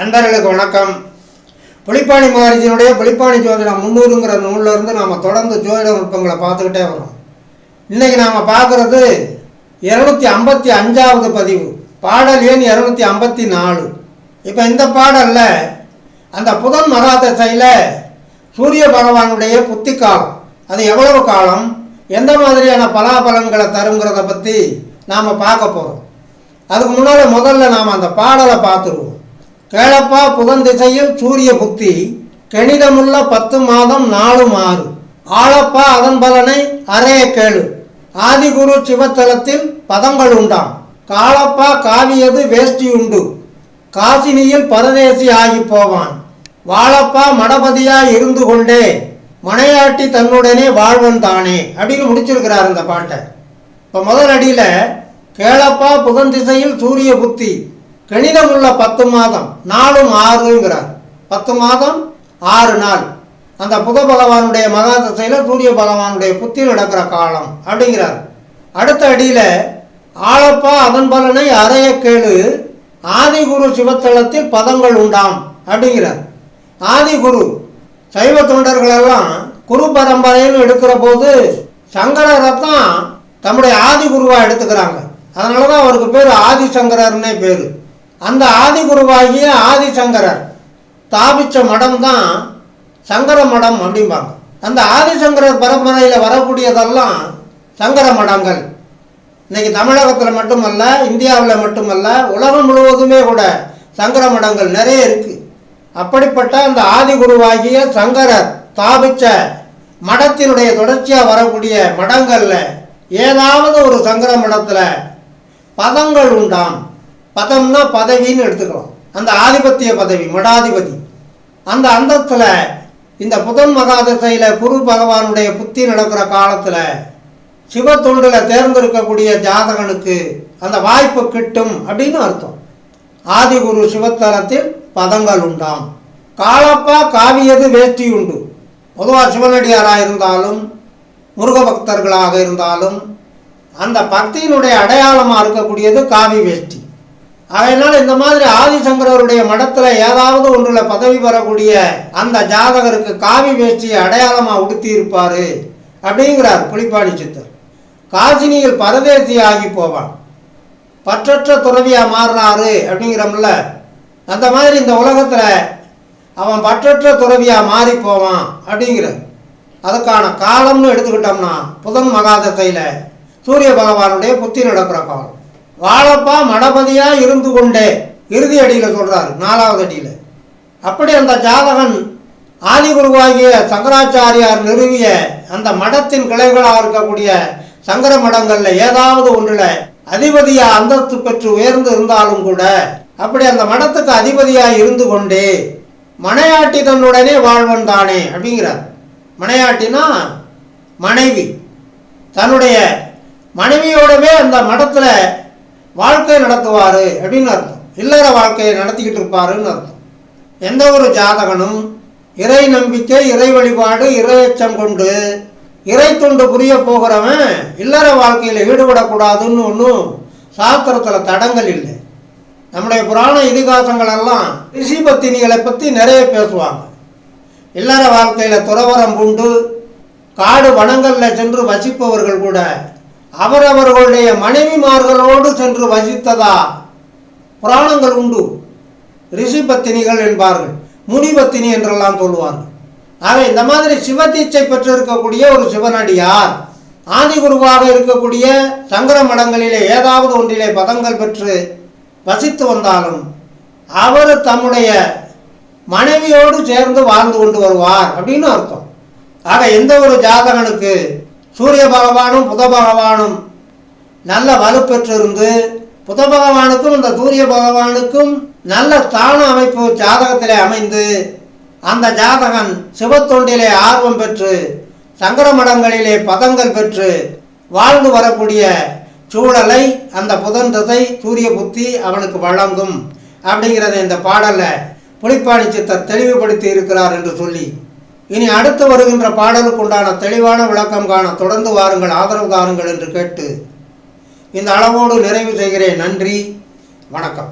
அன்பர்களுக்கு வணக்கம். புலிப்பாணி மகரிஷியினுடைய புலிப்பாணி ஜோதிடம் 300ங்கிற நூலில் இருந்து நாம் தொடர்ந்து ஜோதிட நுட்பங்களை பார்த்துக்கிட்டே வரோம். இன்றைக்கி நாம் பார்க்குறது 255வது பதிவு, பாடல் எண் 254. இப்போ இந்த பாடலில் அந்த புதன் மகா திசையில் சூரிய பகவானுடைய புத்தி காலம், அது எவ்வளவு காலம், எந்த மாதிரியான பலாபலன்களை தருங்கிறத பற்றி நாம் பார்க்க போகிறோம். அதுக்கு முன்னால் முதல்ல நாம் அந்த பாடலை பார்த்துருவோம். கேளப்பா புதன் திசையில் சூரிய புத்தி, கணிதமுள்ள 10 மாதம் 4 6. ஆளப்பா அதன் பலனை அறைய கேளு, ஆதிகுரு சிவத்தலத்தில் பதங்கள் உண்டாம். காலப்பா காவியது வேஷ்டி உண்டு, காசினியில் பரதேசி ஆகி போவான். வாழப்பா மடபதியாய் இருந்து கொண்டே, மனையாட்டி தன்னுடனே வாழ்வன் தானே அப்படின்னு முடிச்சிருக்கிறார் இந்த பாட்டை. இப்போ முதல் அடியில் கேளப்பா புதன் திசையில் சூரிய புத்தி, கணிதமுள்ள 10 மாதம் 4 6ங்கிறார். 10 மாதம் 6 நாள் அந்த புத பகவானுடைய மகா திசையில் சூரிய பகவானுடைய புத்தி நடக்கிற காலம் அப்படிங்கிறார். அடுத்த அடியில் ஆளப்பா அதன் பலனை அறைய கேளு, ஆதிகுரு சிவத்தலத்தில் பதங்கள் உண்டாம் அப்படிங்கிறார். ஆதிகுரு சைவ தொண்டர்களெல்லாம் குரு பரம்பரைன்னு எடுக்கிற போது சங்கரரை தான் தம்முடைய ஆதிகுருவாக எடுத்துக்கிறாங்க. அதனால தான் அவருக்கு பேர் ஆதிசங்கரர்னே பேர். அந்த ஆதிகுருவாகிய ஆதிசங்கரர் ஸ்தாபித்த மடம் தான் சங்கர மடம் அப்படிம்பாங்க. அந்த ஆதிசங்கரர் பரம்பரையில் வரக்கூடியதெல்லாம் சங்கர மடங்கள். இன்னைக்கு தமிழகத்தில் மட்டுமல்ல, இந்தியாவில் மட்டுமல்ல, உலகம் முழுவதுமே கூட சங்கர மடங்கள் நிறைய இருக்கு. அப்படிப்பட்ட அந்த ஆதிகுருவாகிய சங்கரர் ஸ்தாபித்த மடத்தினுடைய தொடர்ச்சியாக வரக்கூடிய மடங்களில் ஏதாவது ஒரு சங்கர மடத்தில் பதங்கள் உண்டாம். பதம்னா பதவின்னு எடுத்துக்கலாம். அந்த ஆதிபத்திய பதவி, மடாதிபதி. அந்த அந்தத்தில் இந்த புதன் மகா திசையில் குரு பகவானுடைய புத்தி நடக்கிற காலத்தில் சிவ தொண்டில் தேர்ந்தெடுக்கக்கூடிய ஜாதகனுக்கு அந்த வாய்ப்பு கிட்டும் அப்படின்னு அர்த்தம். ஆதிகுரு சிவத்தலத்தில் பதங்கள் உண்டாம். காலப்பா காவியது வேஷ்டி உண்டு. பொதுவாக சிவனடியாராக இருந்தாலும் முருக பக்தர்களாக இருந்தாலும் அந்த பக்தியினுடைய அடையாளமாக இருக்கக்கூடியது காவி வேஷ்டி. அதனால் இந்த மாதிரி ஆதிசங்கரருடைய மடத்தில் ஏதாவது ஒன்றில் பதவி பெறக்கூடிய அந்த ஜாதகருக்கு காவி வேஷ்டியை அடையாளமாக உடுத்தி இருப்பார் அப்படிங்கிறார் புலிப்பாணி சித்தர். காசினியில் பரதேசி ஆகி போவான், பற்றற்ற துறவியாக மாறினாரு அப்படிங்கிறோம்ல, அந்த மாதிரி இந்த உலகத்தில் அவன் பற்றற்ற துறவியாக மாறி போவான் அப்படிங்கிறார். அதுக்கான காலம்னு எடுத்துக்கிட்டோம்னா புதன் மகாதசையில் சூரிய பகவானுடைய புத்தி நடக்கிற காலம். வாழப்பா மடபதியாக இருந்து கொண்டே இறுதி அடியில் சொல்கிறார், 4வது அடியில். அப்படி அந்த ஜாதகன் ஆதிகுருவாகிய சங்கராச்சாரியார் நிறுவிய அந்த மடத்தின் கிளைகளாக இருக்கக்கூடிய சங்கர மடங்களில் ஏதாவது ஒன்றில் அதிபதியாக அந்தஸ்து பெற்று உயர்ந்து இருந்தாலும் கூட, அப்படி அந்த மடத்துக்கு அதிபதியாக இருந்து கொண்டே மனையாட்டி தன்னுடனே வாழ்வன் தானே அப்படிங்கிறார். மனையாட்டினா மனைவி, தன்னுடைய மனைவியோடவே அந்த மடத்தில் வாழ்க்கை நடத்துவார் அப்படின்னு அர்த்தம். இல்லற வாழ்க்கையை நடத்திக்கிட்டு இருப்பாருன்னு அர்த்தம். எந்த ஒரு ஜாதகனும் இறை நம்பிக்கை, இறை வழிபாடு, இறையச்சம் கொண்டு இறை தொண்டு புரிய போகிறவன் இல்லற வாழ்க்கையில் ஈடுபடக்கூடாதுன்னு ஒன்றும் சாஸ்திரத்தில் தடங்கள் இல்லை. நம்முடைய புராண இதிகாசங்களெல்லாம் ரிஷி பத்தினிகளை பற்றி நிறைய பேசுவாங்க. இல்லற வாழ்க்கையில் துறவரம் பூண்டு காடு வனங்களில் சென்று வசிப்பவர்கள் கூட அவரவர்களுடைய மனைவிமார்களோடு சென்று வசித்ததா புராணங்கள் உண்டு. ரிஷி பத்தினிகள் என்பார்கள், முனி பத்தினி என்றெல்லாம் சொல்லுவார்கள். ஆக இந்த மாதிரி சிவதீட்சை பெற்று இருக்கக்கூடிய ஒரு சிவனடியார் ஆதிகுருவாக இருக்கக்கூடிய சங்கர மடங்களிலே ஏதாவது ஒன்றிலே பதங்கள் பெற்று வசித்து வந்தாலும் அவர் தம்முடைய மனைவியோடு சேர்ந்து வாழ்ந்து கொண்டு வருவார் அப்படின்னு அர்த்தம். ஆக எந்த ஒரு ஜாதகனுக்கு சூரிய பகவானும் புத பகவானும் நல்ல வலுப்பெற்றிருந்து, புத பகவானுக்கும் இந்த சூரிய பகவானுக்கும் நல்ல ஸ்தான அமைப்பு ஜாதகத்திலே அமைந்து, அந்த ஜாதகன் சிவத்தொண்டிலே ஆர்வம் பெற்று சங்கர மடங்களிலே பதங்கள் பெற்று வாழ்ந்து வரக்கூடிய சூழலை அந்த புதன் திசை சூரிய புத்தி அவனுக்கு வழங்கும் அப்படிங்கிறத இந்த பாடலில் புலிப்பாணி சித்தர் தெளிவுபடுத்தி இருக்கிறார் என்று சொல்லி, இனி அடுத்து வருகின்ற பாடலுக்கு உண்டான தெளிவான விளக்கம் காண தொடர்ந்து வாருங்கள், ஆதரவு தாருங்கள் என்று கேட்டு இந்த அளவோடு நிறைவு செய்கிறேன். நன்றி, வணக்கம்.